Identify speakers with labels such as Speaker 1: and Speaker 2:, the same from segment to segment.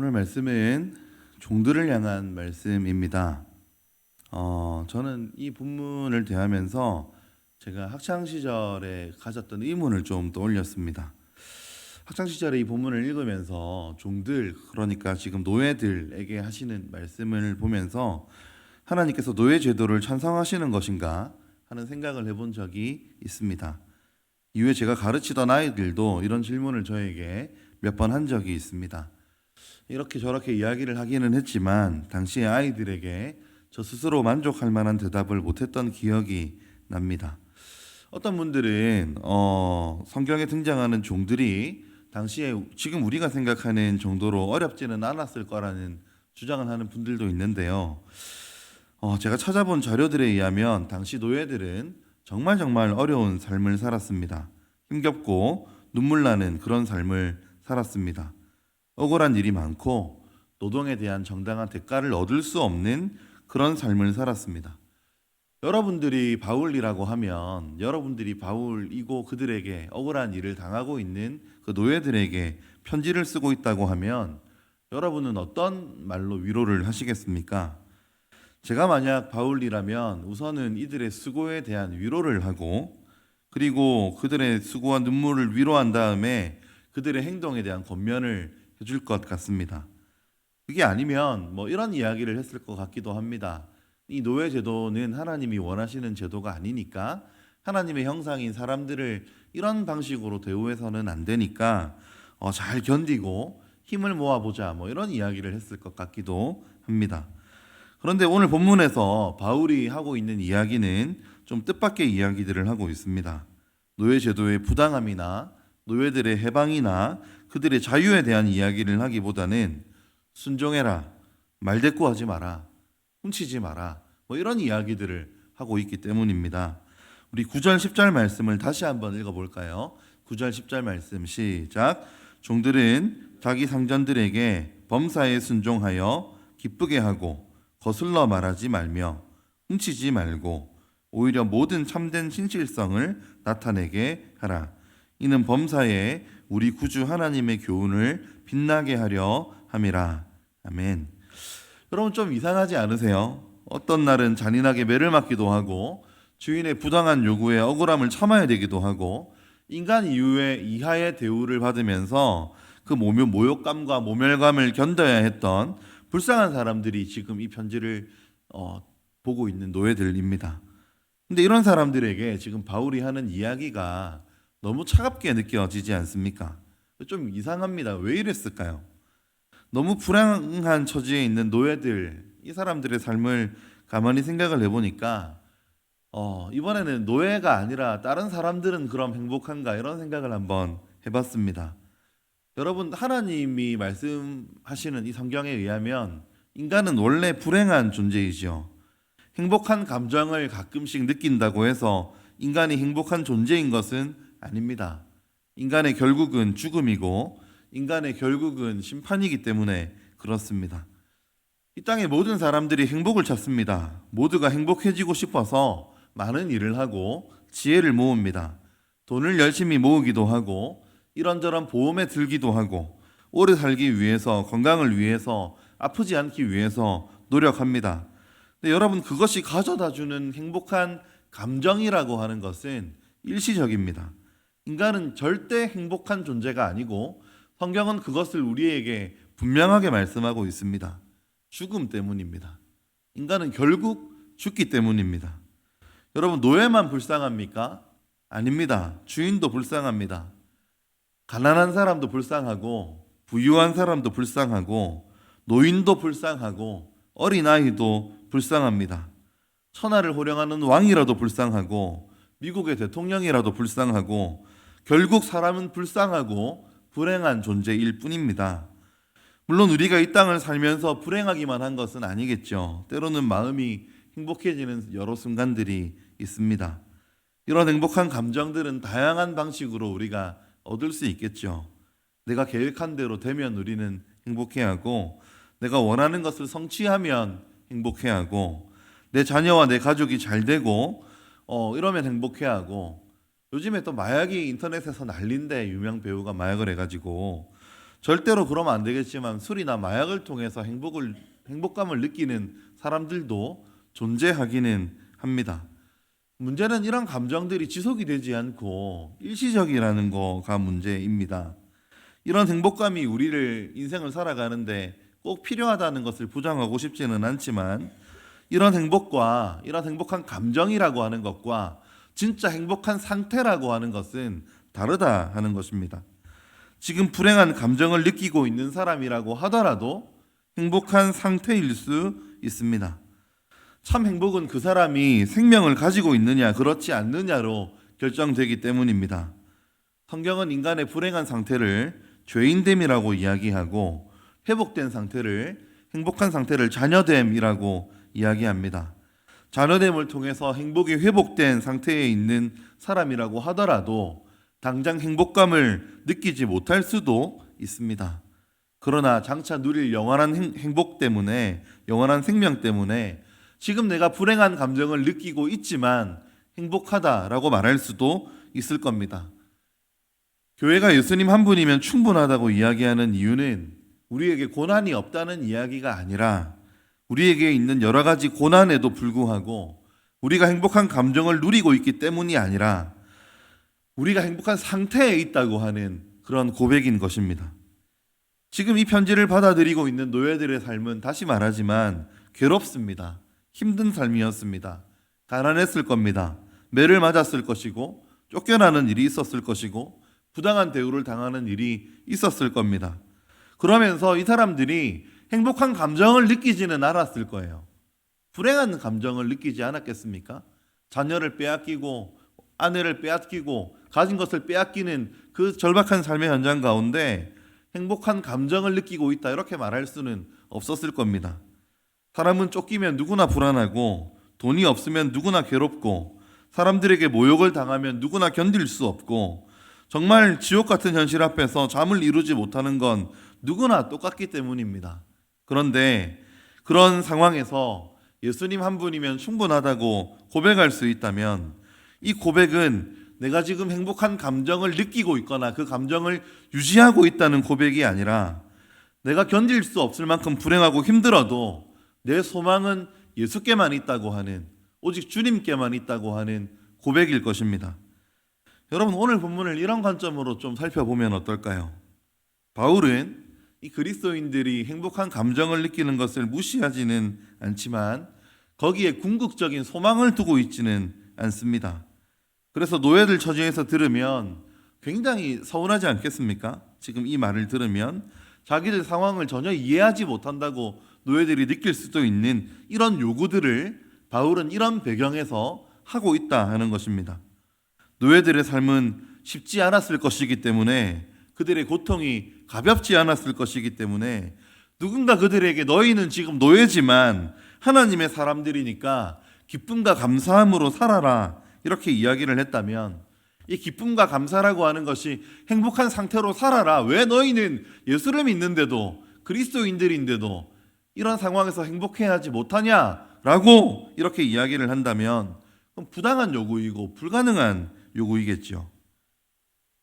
Speaker 1: 오늘 말씀은 종들을 향한 말씀입니다. 저는 이 본문을 대하면서 제가 학창 시절에 가졌던 의문을 좀 떠올렸습니다. 학창 시절에 이 본문을 읽으면서 종들, 그러니까 지금 노예들에게 하시는 말씀을 보면서 하나님께서 노예 제도를 찬성하시는 것인가 하는 생각을 해본 적이 있습니다. 이후에 제가 가르치던 아이들도 이런 질문을 저에게 몇 번 한 적이 있습니다. 이렇게 저렇게 이야기를 하기는 했지만 당시의 아이들에게 저 스스로 만족할 만한 대답을 못했던 기억이 납니다. 어떤 분들은 성경에 등장하는 종들이 당시에 지금 우리가 생각하는 정도로 어렵지는 않았을 거라는 주장을 하는 분들도 있는데요. 제가 찾아본 자료들에 의하면 당시 노예들은 정말 어려운 삶을 살았습니다. 힘겹고 눈물 나는 그런 삶을 살았습니다. 억울한 일이 많고 노동에 대한 정당한 대가를 얻을 수 없는 그런 삶을 살았습니다. 여러분들이 바울이라고 하면 여러분들이 바울이고 그들에게 억울한 일을 당하고 있는 그 노예들에게 편지를 쓰고 있다고 하면 여러분은 어떤 말로 위로를 하시겠습니까? 제가 만약 바울이라면 우선은 이들의 수고에 대한 위로를 하고 그리고 그들의 수고와 눈물을 위로한 다음에 그들의 행동에 대한 권면을 해줄 것 같습니다. 그게 아니면 이런 이야기를 했을 것 같기도 합니다. 이 노예 제도는 하나님이 원하시는 제도가 아니니까 하나님의 형상인 사람들을 이런 방식으로 대우해서는 안 되니까 잘 견디고 힘을 모아보자 이런 이야기를 했을 것 같기도 합니다. 그런데 오늘 본문에서 바울이 하고 있는 이야기는 좀 뜻밖의 이야기들을 하고 있습니다. 노예 제도의 부당함이나 노예들의 해방이나 그들의 자유에 대한 이야기를 하기보다는 순종해라, 말대꾸하지 마라, 훔치지 마라 이런 이야기들을 하고 있기 때문입니다. 우리 9절 10절 말씀을 다시 한번 읽어볼까요? 9절 10절 말씀 시작. 종들은 자기 상전들에게 범사에 순종하여 기쁘게 하고 거슬러 말하지 말며 훔치지 말고 오히려 모든 참된 신실성을 나타내게 하라. 이는 범사에 우리 구주 하나님의 교훈을 빛나게 하려 함이라. 아멘. 여러분 좀 이상하지 않으세요? 어떤 날은 잔인하게 매를 맞기도 하고 주인의 부당한 요구에 억울함을 참아야 되기도 하고 인간 이하의 대우를 받으면서 그 모욕감과 모멸감을 견뎌야 했던 불쌍한 사람들이 지금 이 편지를 보고 있는 노예들입니다. 근데 이런 사람들에게 지금 바울이 하는 이야기가 너무 차갑게 느껴지지 않습니까? 좀 이상합니다. 왜 이랬을까요? 너무 불행한 처지에 있는 노예들, 이 사람들의 삶을 가만히 생각을 해보니까 이번에는 노예가 아니라 다른 사람들은 그럼 행복한가 이런 생각을 한번 해봤습니다. 여러분, 하나님이 말씀하시는 이 성경에 의하면 인간은 원래 불행한 존재이죠. 행복한 감정을 가끔씩 느낀다고 해서 인간이 행복한 존재인 것은 아닙니다. 인간의 결국은 죽음이고 인간의 결국은 심판이기 때문에 그렇습니다. 이 땅의 모든 사람들이 행복을 찾습니다. 모두가 행복해지고 싶어서 많은 일을 하고 지혜를 모읍니다. 돈을 열심히 모으기도 하고 이런저런 보험에 들기도 하고 오래 살기 위해서, 건강을 위해서, 아프지 않기 위해서 노력합니다. 근데 여러분, 그것이 가져다주는 행복한 감정이라고 하는 것은 일시적입니다. 인간은 절대 행복한 존재가 아니고 성경은 그것을 우리에게 분명하게 말씀하고 있습니다. 죽음 때문입니다. 인간은 결국 죽기 때문입니다. 여러분, 노예만 불쌍합니까? 아닙니다. 주인도 불쌍합니다. 가난한 사람도 불쌍하고 부유한 사람도 불쌍하고 노인도 불쌍하고 어린아이도 불쌍합니다. 천하를 호령하는 왕이라도 불쌍하고 미국의 대통령이라도 불쌍하고 결국 사람은 불쌍하고 불행한 존재일 뿐입니다. 물론 우리가 이 땅을 살면서 불행하기만 한 것은 아니겠죠. 때로는 마음이 행복해지는 여러 순간들이 있습니다. 이런 행복한 감정들은 다양한 방식으로 우리가 얻을 수 있겠죠. 내가 계획한 대로 되면 우리는 행복해하고 내가 원하는 것을 성취하면 행복해하고 내 자녀와 내 가족이 잘 되고 이러면 행복해하고 요즘에 또 마약이 인터넷에서 난린데 유명 배우가 마약을 해가지고 절대로 그러면 안 되겠지만 술이나 마약을 통해서 행복감을 느끼는 사람들도 존재하기는 합니다. 문제는 이런 감정들이 지속이 되지 않고 일시적이라는 거가 문제입니다. 이런 행복감이 우리를 인생을 살아가는데 꼭 필요하다는 것을 부정하고 싶지는 않지만 이런 행복과 이런 행복한 감정이라고 하는 것과 진짜 행복한 상태라고 하는 것은 다르다 하는 것입니다. 지금 불행한 감정을 느끼고 있는 사람이라고 하더라도 행복한 상태일 수 있습니다. 참 행복은 그 사람이 생명을 가지고 있느냐 그렇지 않느냐로 결정되기 때문입니다. 성경은 인간의 불행한 상태를 죄인됨이라고 이야기하고 회복된 상태를 행복한 상태를 자녀됨이라고 이야기합니다. 자녀됨을 통해서 행복이 회복된 상태에 있는 사람이라고 하더라도 당장 행복감을 느끼지 못할 수도 있습니다. 그러나 장차 누릴 영원한 행복 때문에, 영원한 생명 때문에 지금 내가 불행한 감정을 느끼고 있지만 행복하다라고 말할 수도 있을 겁니다. 교회가 예수님 한 분이면 충분하다고 이야기하는 이유는 우리에게 고난이 없다는 이야기가 아니라 우리에게 있는 여러 가지 고난에도 불구하고 우리가 행복한 감정을 누리고 있기 때문이 아니라 우리가 행복한 상태에 있다고 하는 그런 고백인 것입니다. 지금 이 편지를 받아들이고 있는 노예들의 삶은 다시 말하지만 괴롭습니다. 힘든 삶이었습니다. 가난했을 겁니다. 매를 맞았을 것이고 쫓겨나는 일이 있었을 것이고 부당한 대우를 당하는 일이 있었을 겁니다. 그러면서 이 사람들이 행복한 감정을 느끼지는 않았을 거예요. 불행한 감정을 느끼지 않았겠습니까? 자녀를 빼앗기고 아내를 빼앗기고 가진 것을 빼앗기는 그 절박한 삶의 현장 가운데 행복한 감정을 느끼고 있다 이렇게 말할 수는 없었을 겁니다. 사람은 쫓기면 누구나 불안하고 돈이 없으면 누구나 괴롭고 사람들에게 모욕을 당하면 누구나 견딜 수 없고 정말 지옥 같은 현실 앞에서 잠을 이루지 못하는 건 누구나 똑같기 때문입니다. 그런데 그런 상황에서 예수님 한 분이면 충분하다고 고백할 수 있다면 이 고백은 내가 지금 행복한 감정을 느끼고 있거나 그 감정을 유지하고 있다는 고백이 아니라 내가 견딜 수 없을 만큼 불행하고 힘들어도 내 소망은 예수께만 있다고 하는, 오직 주님께만 있다고 하는 고백일 것입니다. 여러분, 오늘 본문을 이런 관점으로 좀 살펴보면 어떨까요? 바울은 이 그리스도인들이 행복한 감정을 느끼는 것을 무시하지는 않지만 거기에 궁극적인 소망을 두고 있지는 않습니다. 그래서 노예들 처지에서 들으면 굉장히 서운하지 않겠습니까? 지금 이 말을 들으면 자기들 상황을 전혀 이해하지 못한다고 노예들이 느낄 수도 있는 이런 요구들을 바울은 이런 배경에서 하고 있다 하는 것입니다. 노예들의 삶은 쉽지 않았을 것이기 때문에 그들의 고통이 가볍지 않았을 것이기 때문에 누군가 그들에게 너희는 지금 노예지만 하나님의 사람들이니까 기쁨과 감사함으로 살아라 이렇게 이야기를 했다면 이 기쁨과 감사라고 하는 것이 행복한 상태로 살아라. 왜 너희는 예수를 믿는데도 그리스도인들인데도 이런 상황에서 행복해하지 못하냐라고 이렇게 이야기를 한다면 그럼 부당한 요구이고 불가능한 요구이겠죠.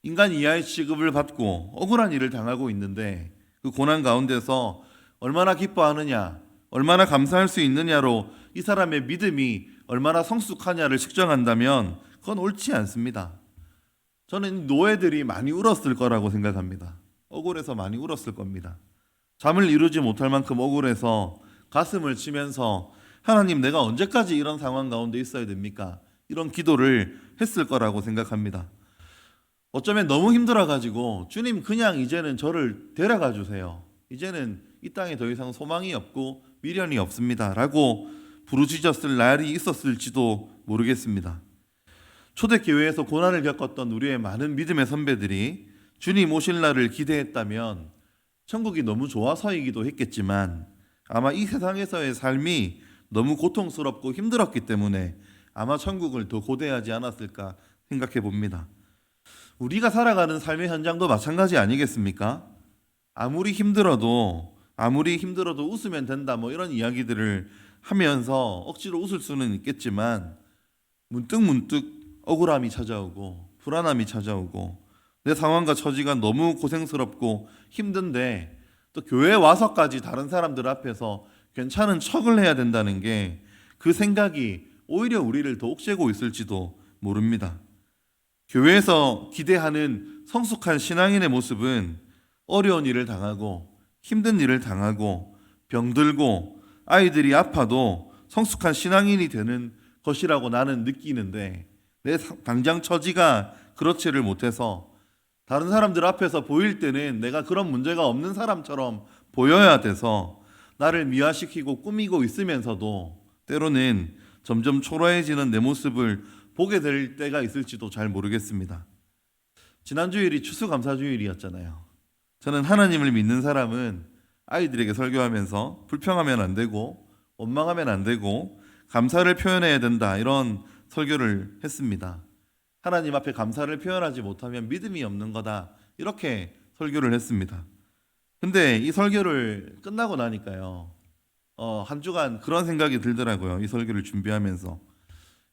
Speaker 1: 인간 이하의 취급을 받고 억울한 일을 당하고 있는데 그 고난 가운데서 얼마나 기뻐하느냐, 얼마나 감사할 수 있느냐로 이 사람의 믿음이 얼마나 성숙하냐를 측정한다면 그건 옳지 않습니다. 저는 노예들이 많이 울었을 거라고 생각합니다. 억울해서 많이 울었을 겁니다. 잠을 이루지 못할 만큼 억울해서 가슴을 치면서 하나님, 내가 언제까지 이런 상황 가운데 있어야 됩니까? 이런 기도를 했을 거라고 생각합니다. 어쩌면 너무 힘들어가지고 주님 그냥 이제는 저를 데려가 주세요. 이제는 이 땅에 더 이상 소망이 없고 미련이 없습니다 라고 부르짖었을 날이 있었을지도 모르겠습니다. 초대교회에서 고난을 겪었던 우리의 많은 믿음의 선배들이 주님 오실 날을 기대했다면 천국이 너무 좋아서이기도 했겠지만 아마 이 세상에서의 삶이 너무 고통스럽고 힘들었기 때문에 아마 천국을 더 고대하지 않았을까 생각해 봅니다. 우리가 살아가는 삶의 현장도 마찬가지 아니겠습니까? 아무리 힘들어도 웃으면 된다 뭐 이런 이야기들을 하면서 억지로 웃을 수는 있겠지만 문득 억울함이 찾아오고 불안함이 찾아오고 내 상황과 처지가 너무 고생스럽고 힘든데 또 교회에 와서까지 다른 사람들 앞에서 괜찮은 척을 해야 된다는 게 그 생각이 오히려 우리를 더 옥죄고 있을지도 모릅니다. 교회에서 기대하는 성숙한 신앙인의 모습은 어려운 일을 당하고 힘든 일을 당하고 병들고 아이들이 아파도 성숙한 신앙인이 되는 것이라고 나는 느끼는데, 내 당장 처지가 그렇지를 못해서 다른 사람들 앞에서 보일 때는 내가 그런 문제가 없는 사람처럼 보여야 돼서 나를 미화시키고 꾸미고 있으면서도 때로는 점점 초라해지는 내 모습을 보게 될 때가 있을지도 잘 모르겠습니다. 지난 주일이 추수감사주일이었잖아요. 저는 하나님을 믿는 사람은 아이들에게 설교하면서 불평하면 안 되고 원망하면 안 되고 감사를 표현해야 된다, 이런 설교를 했습니다. 하나님 앞에 감사를 표현하지 못하면 믿음이 없는 거다, 이렇게 설교를 했습니다. 근데 이 설교를 끝나고 나니까요, 한 주간 그런 생각이 들더라고요. 이 설교를 준비하면서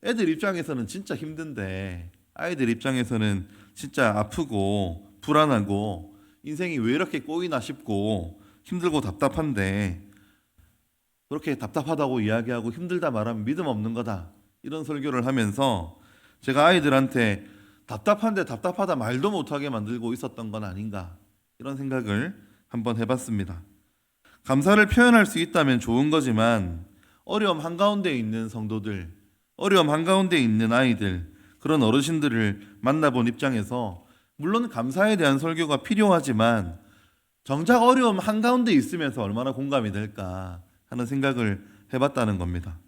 Speaker 1: 애들 입장에서는 진짜 힘든데 아이들 입장에서는 진짜 아프고 불안하고 인생이 왜 이렇게 꼬이나 싶고 힘들고 답답한데, 그렇게 답답하다고 이야기하고 힘들다 말하면 믿음 없는 거다, 이런 설교를 하면서 제가 아이들한테 답답한데 답답하다 말도 못하게 만들고 있었던 건 아닌가, 이런 생각을 한번 해봤습니다. 감사를 표현할 수 있다면 좋은 거지만 어려움 한가운데 있는 성도들, 어려움 한가운데 있는 아이들, 그런 어르신들을 만나본 입장에서 물론 감사에 대한 설교가 필요하지만 정작 어려움 한가운데 있으면서 얼마나 공감이 될까 하는 생각을 해봤다는 겁니다.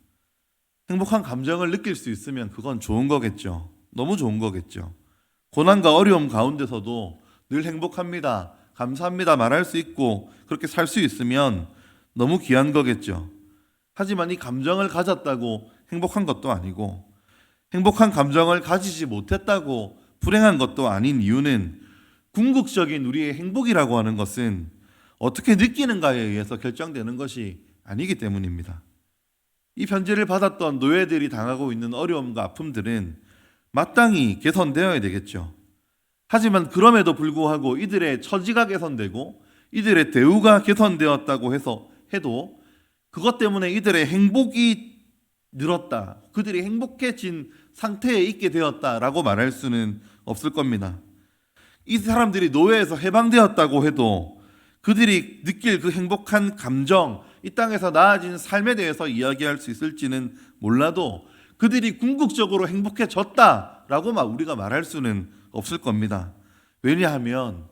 Speaker 1: 행복한 감정을 느낄 수 있으면 그건 좋은 거겠죠. 너무 좋은 거겠죠. 고난과 어려움 가운데서도 늘 행복합니다, 감사합니다 말할 수 있고 그렇게 살 수 있으면 너무 귀한 거겠죠. 하지만 이 감정을 가졌다고 행복한 것도 아니고, 행복한 감정을 가지지 못했다고 불행한 것도 아닌 이유는 궁극적인 우리의 행복이라고 하는 것은 어떻게 느끼는가에 의해서 결정되는 것이 아니기 때문입니다. 이 편지를 받았던 노예들이 당하고 있는 어려움과 아픔들은 마땅히 개선되어야 되겠죠. 하지만 그럼에도 불구하고 이들의 처지가 개선되고 이들의 대우가 개선되었다고 해도 그것 때문에 이들의 행복이 늘었다, 그들이 행복해진 상태에 있게 되었다라고 말할 수는 없을 겁니다. 이 사람들이 노예에서 해방되었다고 해도 그들이 느낄 그 행복한 감정, 이 땅에서 나아진 삶에 대해서 이야기할 수 있을지는 몰라도 그들이 궁극적으로 행복해졌다라고 우리가 말할 수는 없을 겁니다. 왜냐하면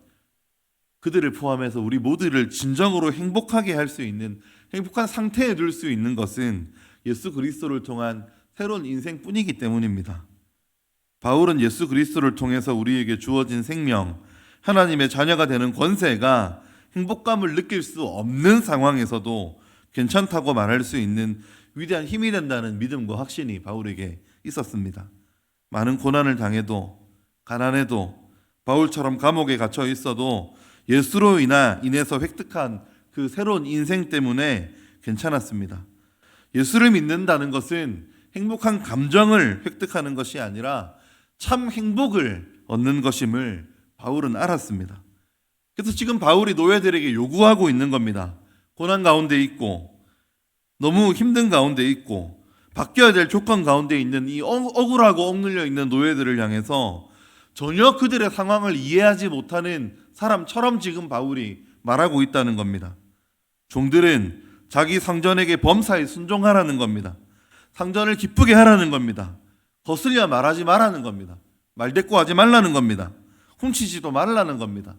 Speaker 1: 그들을 포함해서 우리 모두를 진정으로 행복하게 할 수 있는, 행복한 상태에 둘 수 있는 것은 예수 그리스도를 통한 새로운 인생뿐이기 때문입니다. 바울은 예수 그리스도를 통해서 우리에게 주어진 생명, 하나님의 자녀가 되는 권세가 행복감을 느낄 수 없는 상황에서도 괜찮다고 말할 수 있는 위대한 힘이 된다는 믿음과 확신이 바울에게 있었습니다. 많은 고난을 당해도, 가난해도, 바울처럼 감옥에 갇혀 있어도 예수로 인해서 획득한 그 새로운 인생 때문에 괜찮았습니다. 예수를 믿는다는 것은 행복한 감정을 획득하는 것이 아니라 참 행복을 얻는 것임을 바울은 알았습니다. 그래서 지금 바울이 노예들에게 요구하고 있는 겁니다. 고난 가운데 있고 너무 힘든 가운데 있고 바뀌어야 될 조건 가운데 있는 이 억울하고 억눌려 있는 노예들을 향해서 전혀 그들의 상황을 이해하지 못하는 사람처럼 지금 바울이 말하고 있다는 겁니다. 종들은 자기 상전에게 범사에 순종하라는 겁니다. 상전을 기쁘게 하라는 겁니다. 거슬려 말하지 말라는 겁니다. 말대꾸하지 말라는 겁니다. 훔치지도 말라는 겁니다.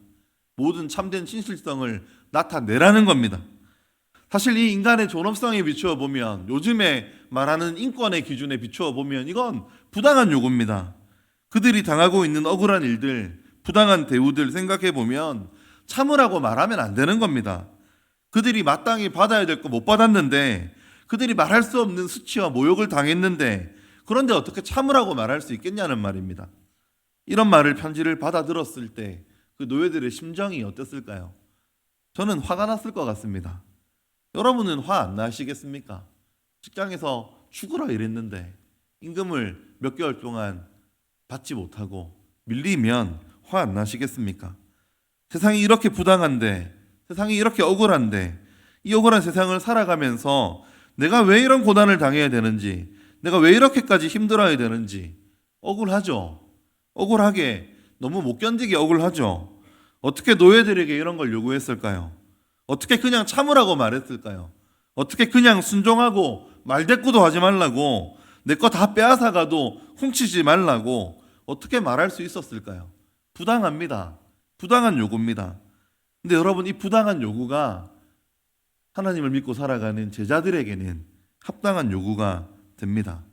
Speaker 1: 모든 참된 진실성을 나타내라는 겁니다. 사실 이 인간의 존엄성에 비추어 보면, 요즘에 말하는 인권의 기준에 비추어 보면 이건 부당한 요구입니다. 그들이 당하고 있는 억울한 일들, 부당한 대우들 생각해 보면 참으라고 말하면 안 되는 겁니다. 그들이 마땅히 받아야 될 거 못 받았는데, 그들이 말할 수 없는 수치와 모욕을 당했는데, 그런데 어떻게 참으라고 말할 수 있겠냐는 말입니다. 이런 말을, 편지를 받아들었을 때 그 노예들의 심정이 어땠을까요? 저는 화가 났을 것 같습니다. 여러분은 화 안 나시겠습니까? 직장에서 죽으라 이랬는데 임금을 몇 개월 동안 받지 못하고 밀리면 화 안 나시겠습니까? 세상이 이렇게 부당한데, 세상이 이렇게 억울한데, 이 억울한 세상을 살아가면서 내가 왜 이런 고난을 당해야 되는지, 내가 왜 이렇게까지 힘들어야 되는지 억울하죠. 억울하게, 너무 못 견디게 억울하죠. 어떻게 노예들에게 이런 걸 요구했을까요? 어떻게 그냥 참으라고 말했을까요? 어떻게 그냥 순종하고 말대꾸도 하지 말라고, 내 거 다 빼앗아가도 훔치지 말라고 어떻게 말할 수 있었을까요? 부당합니다. 부당한 요구입니다. 근데 여러분, 이 부당한 요구가 하나님을 믿고 살아가는 제자들에게는 합당한 요구가 됩니다.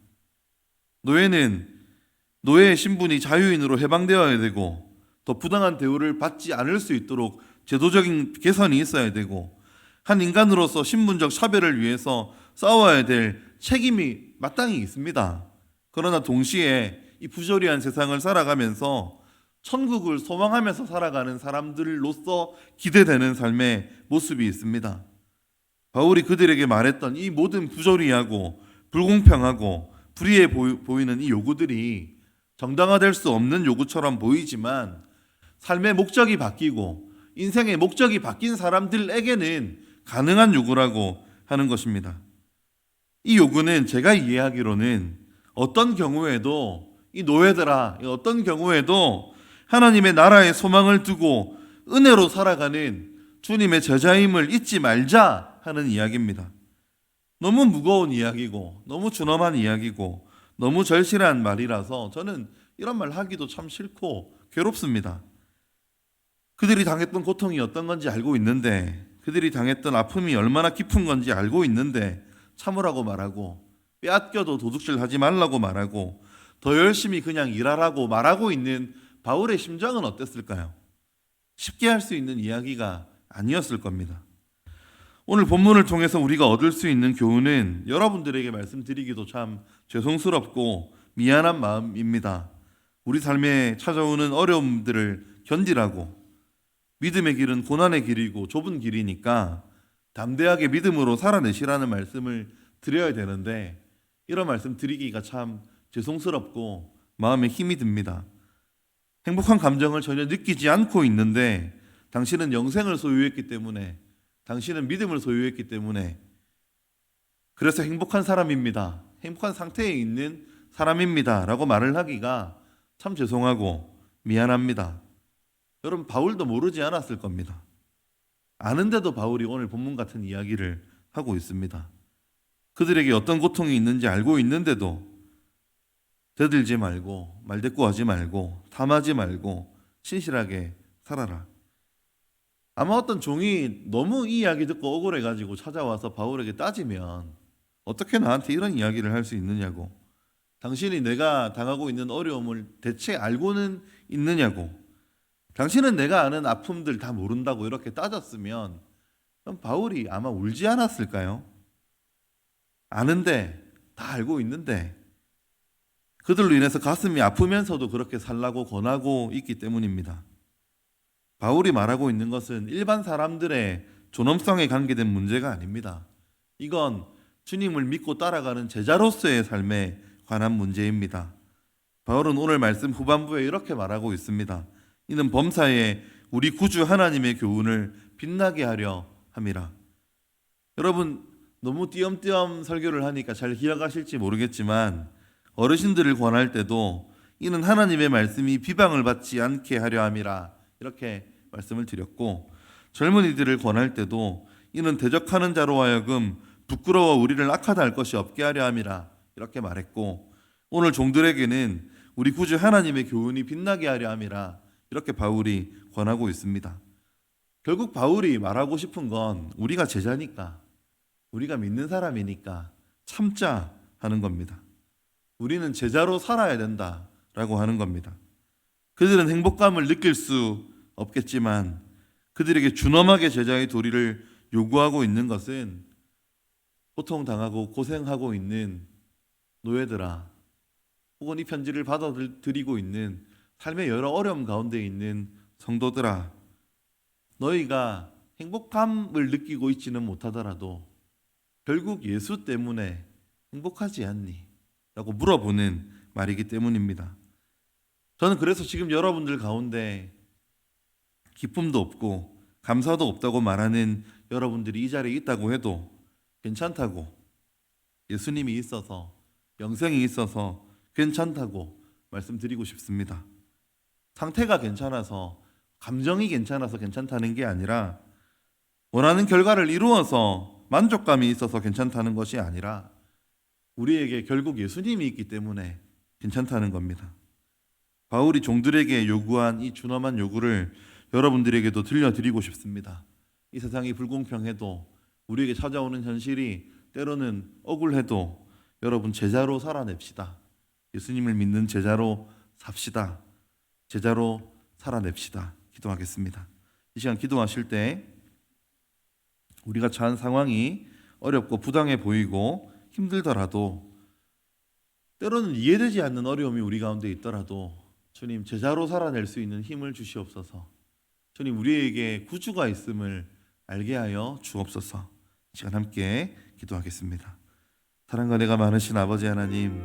Speaker 1: 노예의 신분이 자유인으로 해방되어야 되고, 더 부당한 대우를 받지 않을 수 있도록 제도적인 개선이 있어야 되고, 한 인간으로서 신분적 차별을 위해서 싸워야 될 책임이 마땅히 있습니다. 그러나 동시에 이 부조리한 세상을 살아가면서 천국을 소망하면서 살아가는 사람들로서 기대되는 삶의 모습이 있습니다. 바울이 그들에게 말했던 이 모든 부조리하고 불공평하고 불의해 보이는 이 요구들이 정당화될 수 없는 요구처럼 보이지만, 삶의 목적이 바뀌고 인생의 목적이 바뀐 사람들에게는 가능한 요구라고 하는 것입니다. 이 요구는 제가 이해하기로는 어떤 경우에도, 이 노예들아, 어떤 경우에도 하나님의 나라의 소망을 두고 은혜로 살아가는 주님의 제자임을 잊지 말자 하는 이야기입니다. 너무 무거운 이야기고, 너무 준엄한 이야기고, 너무 절실한 말이라서 저는 이런 말 하기도 참 싫고 괴롭습니다. 그들이 당했던 고통이 어떤 건지 알고 있는데, 그들이 당했던 아픔이 얼마나 깊은 건지 알고 있는데 참으라고 말하고, 빼앗겨도 도둑질하지 말라고 말하고, 더 열심히 그냥 일하라고 말하고 있는 바울의 심정은 어땠을까요? 쉽게 할 수 있는 이야기가 아니었을 겁니다. 오늘 본문을 통해서 우리가 얻을 수 있는 교훈은 여러분들에게 말씀드리기도 참 죄송스럽고 미안한 마음입니다. 우리 삶에 찾아오는 어려움들을 견디라고, 믿음의 길은 고난의 길이고 좁은 길이니까 담대하게 믿음으로 살아내시라는 말씀을 드려야 되는데, 이런 말씀 드리기가 참 죄송스럽고 마음에 힘이 듭니다. 행복한 감정을 전혀 느끼지 않고 있는데, 당신은 영생을 소유했기 때문에, 당신은 믿음을 소유했기 때문에, 그래서 행복한 사람입니다, 행복한 상태에 있는 사람입니다 라고 말을 하기가 참 죄송하고 미안합니다. 여러분, 바울도 모르지 않았을 겁니다. 아는데도 바울이 오늘 본문 같은 이야기를 하고 있습니다. 그들에게 어떤 고통이 있는지 알고 있는데도 대들지 말고 말대꾸하지 말고 탐하지 말고 신실하게 살아라. 아마 어떤 종이 너무 이 이야기 듣고 억울해가지고 찾아와서 바울에게 따지면, 어떻게 나한테 이런 이야기를 할 수 있느냐고, 당신이 내가 당하고 있는 어려움을 대체 알고는 있느냐고, 당신은 내가 아는 아픔들 다 모른다고 이렇게 따졌으면 그럼 바울이 아마 울지 않았을까요? 아는데, 다 알고 있는데 그들로 인해서 가슴이 아프면서도 그렇게 살라고 권하고 있기 때문입니다. 바울이 말하고 있는 것은 일반 사람들의 존엄성에 관계된 문제가 아닙니다. 이건 주님을 믿고 따라가는 제자로서의 삶에 관한 문제입니다. 바울은 오늘 말씀 후반부에 이렇게 말하고 있습니다. 이는 범사에 우리 구주 하나님의 교훈을 빛나게 하려 함이라. 여러분, 너무 띄엄띄엄 설교를 하니까 잘 기억하실지 모르겠지만, 어르신들을 권할 때도 이는 하나님의 말씀이 비방을 받지 않게 하려 함이라 이렇게 말씀을 드렸고, 젊은이들을 권할 때도 이는 대적하는 자로 하여금 부끄러워 우리를 악하다 할 것이 없게 하려 함이라 이렇게 말했고, 오늘 종들에게는 우리 구주 하나님의 교훈이 빛나게 하려 함이라 이렇게 바울이 권하고 있습니다. 결국 바울이 말하고 싶은 건 우리가 제자니까, 우리가 믿는 사람이니까 참자 하는 겁니다. 우리는 제자로 살아야 된다라고 하는 겁니다. 그들은 행복감을 느낄 수 없겠지만 그들에게 준엄하게 제자의 도리를 요구하고 있는 것은 고통당하고 고생하고 있는 노예들아, 혹은 이 편지를 받아들이고 있는 삶의 여러 어려움 가운데 있는 성도들아, 너희가 행복감을 느끼고 있지는 못하더라도 결국 예수 때문에 행복하지 않니? 라고 물어보는 말이기 때문입니다. 저는 그래서 지금 여러분들 가운데 기쁨도 없고 감사도 없다고 말하는 여러분들이 이 자리에 있다고 해도 괜찮다고, 예수님이 있어서, 영생이 있어서 괜찮다고 말씀드리고 싶습니다. 상태가 괜찮아서, 감정이 괜찮아서 괜찮다는 게 아니라, 원하는 결과를 이루어서 만족감이 있어서 괜찮다는 것이 아니라, 우리에게 결국 예수님이 있기 때문에 괜찮다는 겁니다. 바울이 종들에게 요구한 이 준엄한 요구를 여러분들에게도 들려드리고 싶습니다. 이 세상이 불공평해도, 우리에게 찾아오는 현실이 때로는 억울해도 여러분 제자로 살아냅시다. 예수님을 믿는 제자로 삽시다. 제자로 살아냅시다. 기도하겠습니다. 이 시간 기도하실 때 우리가 처한 상황이 어렵고 부당해 보이고 힘들더라도, 때로는 이해되지 않는 어려움이 우리 가운데 있더라도 주님, 제자로 살아낼 수 있는 힘을 주시옵소서. 주님, 우리에게 구주가 있음을 알게 하여 주옵소서. 이 시간 함께 기도하겠습니다. 사랑과 은혜가 많으신 아버지 하나님,